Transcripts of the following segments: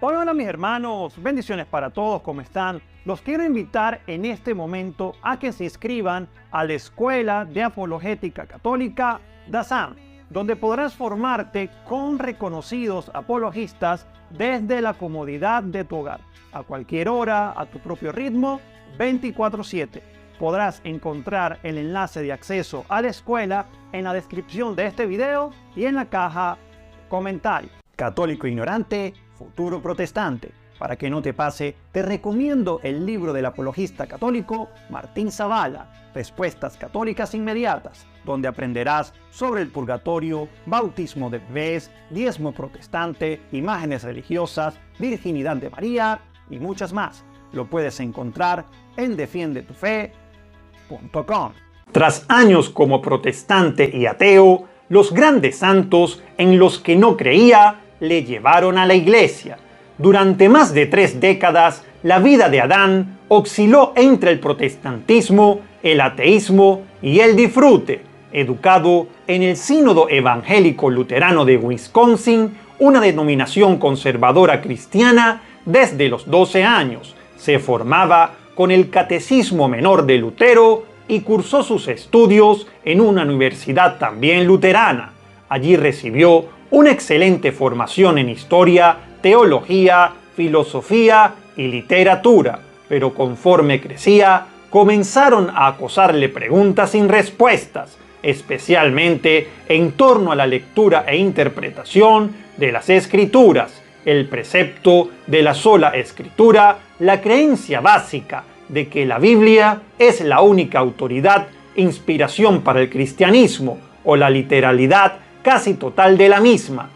Hola mis hermanos, bendiciones para todos, ¿cómo están? Los quiero invitar en este momento a que se inscriban a la Escuela de Apologética Católica DASAM, donde podrás formarte con reconocidos apologistas desde la comodidad de tu hogar, a cualquier hora, a tu propio ritmo, 24/7. Podrás encontrar el enlace de acceso a la escuela en la descripción de este video y en la caja de comentarios. Católico ignorante, futuro protestante. Para que no te pase, te recomiendo el libro del apologista católico Martín Zavala, Respuestas Católicas Inmediatas, donde aprenderás sobre el purgatorio, bautismo de bebés, diezmo protestante, imágenes religiosas, virginidad de María y muchas más. Lo puedes encontrar en defiendetufe.com. Tras años como protestante y ateo, los grandes santos en los que no creía le llevaron a la iglesia. Durante más de 3 décadas, la vida de Adán osciló entre el protestantismo, el ateísmo y el disfrute. Educado en el Sínodo Evangélico Luterano de Wisconsin, una denominación conservadora cristiana, desde los 12 años, se formaba con el Catecismo Menor de Lutero y cursó sus estudios en una universidad también luterana. Allí recibió una excelente formación en historia, teología, filosofía y literatura, pero conforme crecía, comenzaron a acosarle preguntas sin respuestas, especialmente en torno a la lectura e interpretación de las Escrituras, el precepto de la sola Escritura, la creencia básica de que la Biblia es la única autoridad, inspiración para el cristianismo, o la literalidad casi total de la misma,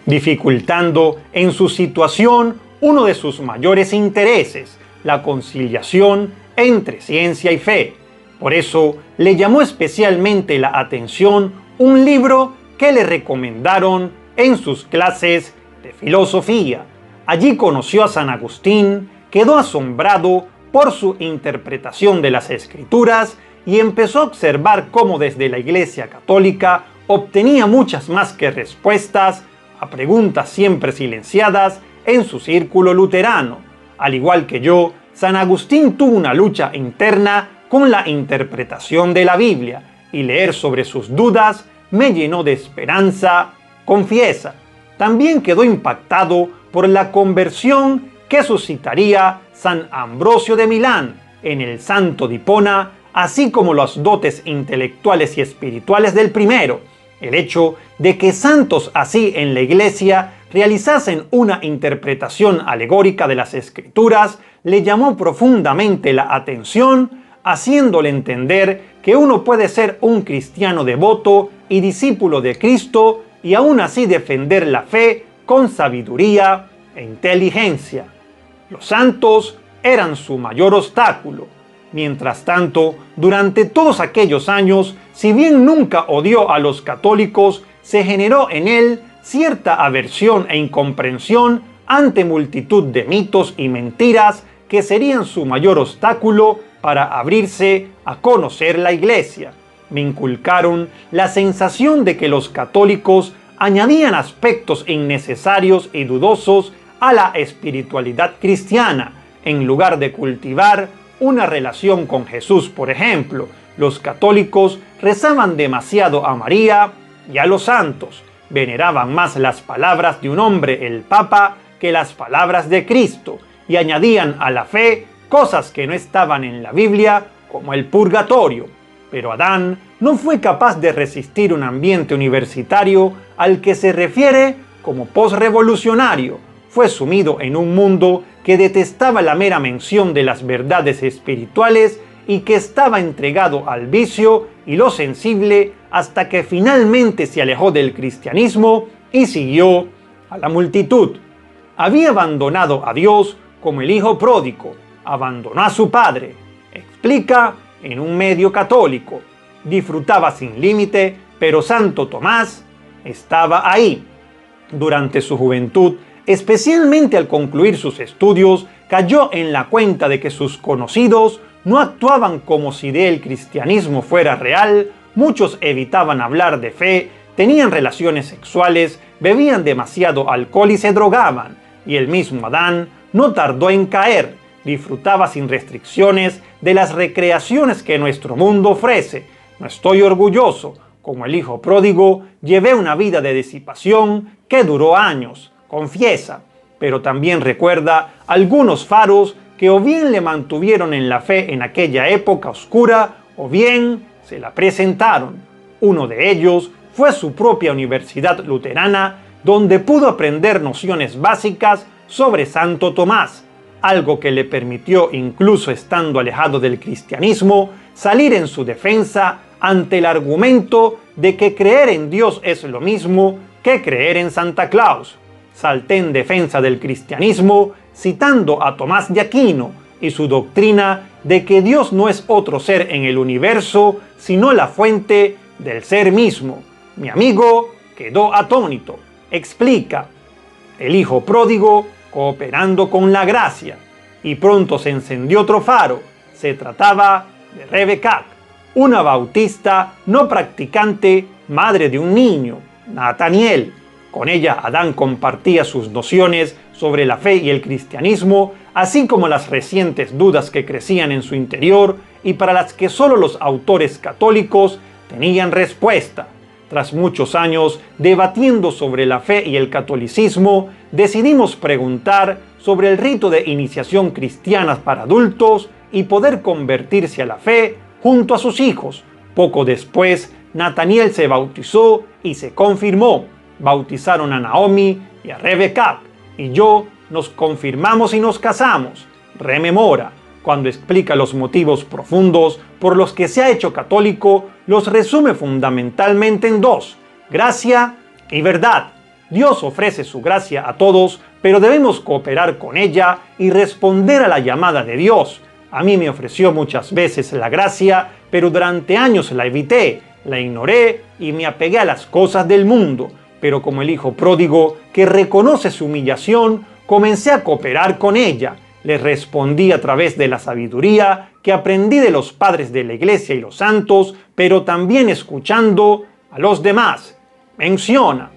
dificultando en su situación uno de sus mayores intereses, la conciliación entre ciencia y fe. Por eso le llamó especialmente la atención un libro que le recomendaron en sus clases de filosofía. Allí conoció a San Agustín, quedó asombrado por su interpretación de las Escrituras y empezó a observar cómo desde la Iglesia Católica obtenía muchas más que respuestas a preguntas siempre silenciadas en su círculo luterano. Al igual que yo, San Agustín tuvo una lucha interna con la interpretación de la Biblia, y leer sobre sus dudas me llenó de esperanza, confiesa. También quedó impactado por la conversión que suscitaría San Ambrosio de Milán en el Santo de Hipona, así como las dotes intelectuales y espirituales del primero. El hecho de que santos así en la iglesia realizasen una interpretación alegórica de las Escrituras le llamó profundamente la atención, haciéndole entender que uno puede ser un cristiano devoto y discípulo de Cristo y aún así defender la fe con sabiduría e inteligencia. Los santos eran su mayor obstáculo. Mientras tanto, durante todos aquellos años, si bien nunca odió a los católicos, se generó en él cierta aversión e incomprensión ante multitud de mitos y mentiras que serían su mayor obstáculo para abrirse a conocer la Iglesia. Me inculcaron la sensación de que los católicos añadían aspectos innecesarios y dudosos a la espiritualidad cristiana, en lugar de cultivar una relación con Jesús. Por ejemplo, los católicos rezaban demasiado a María y a los santos, veneraban más las palabras de un hombre, el Papa, que las palabras de Cristo, y añadían a la fe cosas que no estaban en la Biblia, como el purgatorio. Pero Adán no fue capaz de resistir un ambiente universitario al que se refiere como posrevolucionario. Fue sumido en un mundo que detestaba la mera mención de las verdades espirituales y que estaba entregado al vicio y lo sensible, hasta que finalmente se alejó del cristianismo y siguió a la multitud. Había abandonado a Dios como el hijo pródigo, abandonó a su padre, explica en un medio católico. Disfrutaba sin límite, pero Santo Tomás estaba ahí. Durante su juventud, especialmente al concluir sus estudios, cayó en la cuenta de que sus conocidos no actuaban como si el cristianismo fuera real, muchos evitaban hablar de fe, tenían relaciones sexuales, bebían demasiado alcohol y se drogaban. y el mismo Adán no tardó en caer. Disfrutaba sin restricciones de las recreaciones que nuestro mundo ofrece. No estoy orgulloso. Como el hijo pródigo, llevé una vida de disipación que duró años, confiesa, pero también recuerda algunos faros que o bien le mantuvieron en la fe en aquella época oscura, o bien se la presentaron. Uno de ellos fue su propia universidad luterana, donde pudo aprender nociones básicas sobre Santo Tomás, algo que le permitió, incluso estando alejado del cristianismo, salir en su defensa ante el argumento de que creer en Dios es lo mismo que creer en Santa Claus. Salté en defensa del cristianismo citando a Tomás de Aquino y su doctrina de que Dios no es otro ser en el universo, sino la fuente del ser mismo. Mi amigo quedó atónito. Explica: el hijo pródigo cooperando con la gracia, y pronto se encendió otro faro. Se trataba de Rebecca, una bautista no practicante, madre de un niño, Nathaniel. Con ella Adán compartía sus nociones sobre la fe y el cristianismo, así como las recientes dudas que crecían en su interior y para las que solo los autores católicos tenían respuesta. Tras muchos años debatiendo sobre la fe y el catolicismo, decidimos preguntar sobre el rito de iniciación cristiana para adultos y poder convertirse a la fe junto a sus hijos. Poco después, Nathaniel se bautizó y se confirmó. Bautizaron a Naomi y a Rebecca, y yo nos confirmamos y nos casamos. Rememora. Cuando explica los motivos profundos por los que se ha hecho católico, los resume fundamentalmente en dos: gracia y verdad. Dios ofrece su gracia a todos, pero debemos cooperar con ella y responder a la llamada de Dios. A mí me ofreció muchas veces la gracia, pero durante años la evité, la ignoré y me apegué a las cosas del mundo. Pero como el hijo pródigo que reconoce su humillación, comencé a cooperar con ella. Le respondí a través de la sabiduría que aprendí de los padres de la iglesia y los santos, pero también escuchando a los demás. Menciona: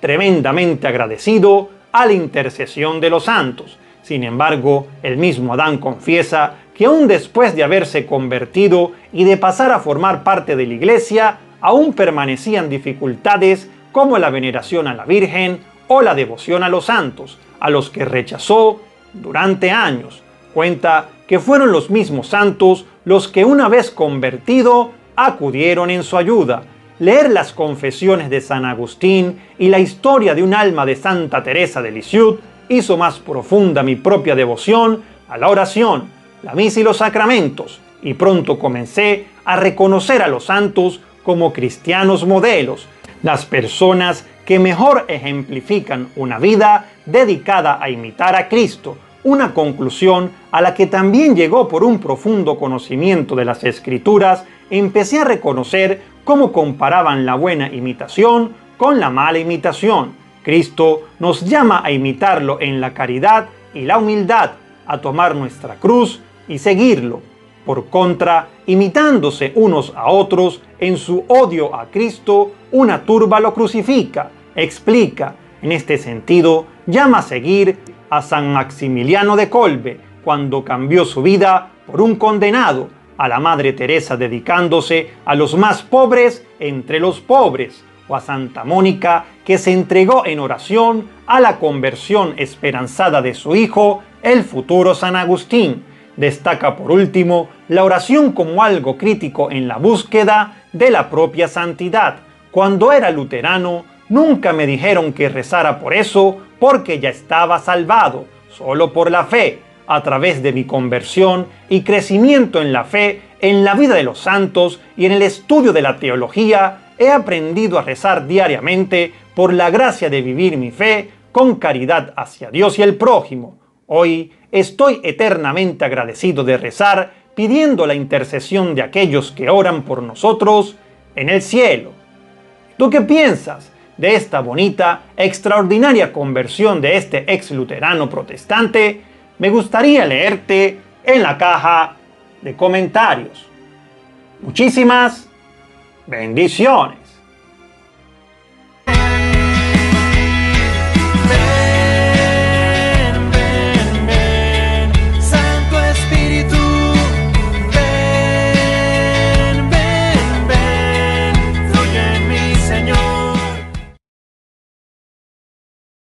tremendamente agradecido a la intercesión de los santos. Sin embargo, el mismo Adán confiesa que aún después de haberse convertido y de pasar a formar parte de la iglesia, aún permanecían dificultades como la veneración a la Virgen o la devoción a los santos, a los que rechazó durante años. Cuenta que fueron los mismos santos los que, una vez convertido, acudieron en su ayuda. Leer las confesiones de San Agustín y la historia de un alma de Santa Teresa de Lisieux hizo más profunda mi propia devoción a la oración, la misa y los sacramentos, y pronto comencé a reconocer a los santos como cristianos modelos, las personas que mejor ejemplifican una vida dedicada a imitar a Cristo, una conclusión a la que también llegó por un profundo conocimiento de las Escrituras. Empecé a reconocer cómo comparaban la buena imitación con la mala imitación. Cristo nos llama a imitarlo en la caridad y la humildad, a tomar nuestra cruz y seguirlo. Por contra, imitándose unos a otros en su odio a Cristo, una turba lo crucifica. Explica: en este sentido, llama a seguir a San Maximiliano de Kolbe, cuando cambió su vida por un condenado, a la Madre Teresa dedicándose a los más pobres entre los pobres, o a Santa Mónica, que se entregó en oración a la conversión esperanzada de su hijo, el futuro San Agustín. Destaca por último la oración como algo crítico en la búsqueda de la propia santidad. Cuando era luterano, nunca me dijeron que rezara por eso, porque ya estaba salvado, solo por la fe. A través de mi conversión y crecimiento en la fe, en la vida de los santos y en el estudio de la teología, he aprendido a rezar diariamente por la gracia de vivir mi fe con caridad hacia Dios y el prójimo. Hoy estoy eternamente agradecido de rezar, pidiendo la intercesión de aquellos que oran por nosotros en el cielo. ¿Tú qué piensas de esta bonita, extraordinaria conversión de este ex luterano protestante? Me gustaría leerte en la caja de comentarios. Muchísimas bendiciones.